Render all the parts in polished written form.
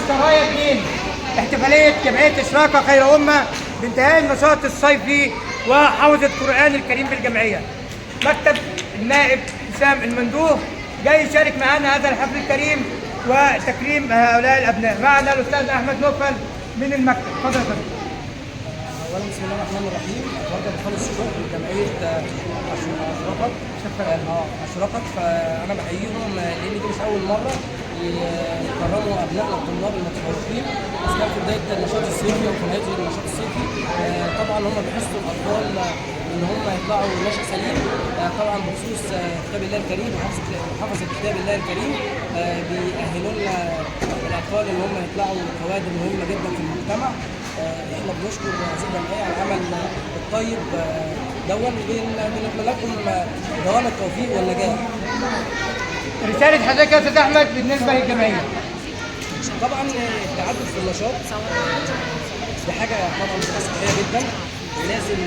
سرايا 2 احتفاليه جمعيه اشراقه خير امه بانتهاء النشاط الصيفي وحوزه القران الكريم بالجمعيه. مكتب النائب حسام المندوه جاي يشارك معنا هذا الحفل الكريم وتكريم هؤلاء الابناء. معنا الاستاذ احمد نوفل من المكتب. اتفضل يا فندم. اولا بسم الله الرحمن الرحيم. برضه بخلص الشكر لجمعيه اشرقت فانا بحييهم لان دي مش اول مره يكرموا ابنائنا الطلاب المتفوقين، بس كان في بدايه النشاط الصيفي او في نهايه النشاط الصيفي. طبعا هم بيحسوا الاطفال ان هم يطلعوا نشأ سليم. طبعا بخصوص كتاب الله الكريم وحفظ كتاب الله الكريم بيأهلوا لنا الاطفال ان هم يطلعوا كوادر مهمه جدا في المجتمع. احنا بنشكر هذه الجمعيه على العمل الطيب بنتمنى لكم دوام التوفيق والنجاح. رساله حضرتك يا استاذ احمد بالنسبه للجمعيه. طبعا التعدد في النشاط دي حاجه طبعا صحيه جدا، لازم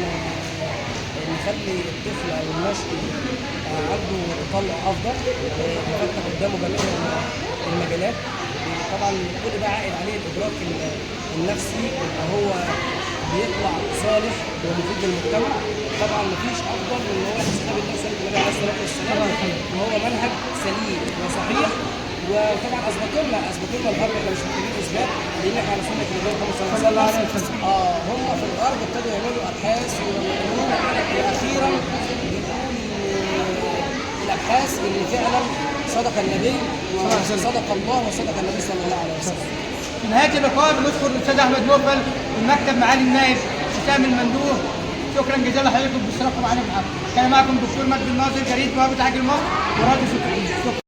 نخلي الطفل او النشء عنده تطلع افضل، نفتح قدامه جميع المجالات. طبعا كل ده عائد عليه الادراك النفسي، يبقى هو بيطلع صالح ومفيد للمجتمع. طبعا مفيش افضل من ان هو يحس بالله سنه النبي عليه الصلاه والسلام وهو منهج سليم وصحيح. وطبعا اثبتوا لنا الغرب، احنا مش محتاجين اثبات لان احنا على سنه النبي صلى الله عليه وسلم. هم في الغرب ابتدوا يعملوا ابحاث ويعملوا، واخيرا بيقول الابحاث اللي فعلا صدق النبي وصدق الله وصدق النبي صلى الله عليه وسلم. في نهايه اللقاء بنشكر الاستاذ احمد نوفل من مكتب معالي النائب حسام المندوه. شكرا جزيلا لحضرتك باشتراككم معانا في الحفل. كان معكم دكتور مجدي الناصر، جريده مهابة عاجل مصر وراديو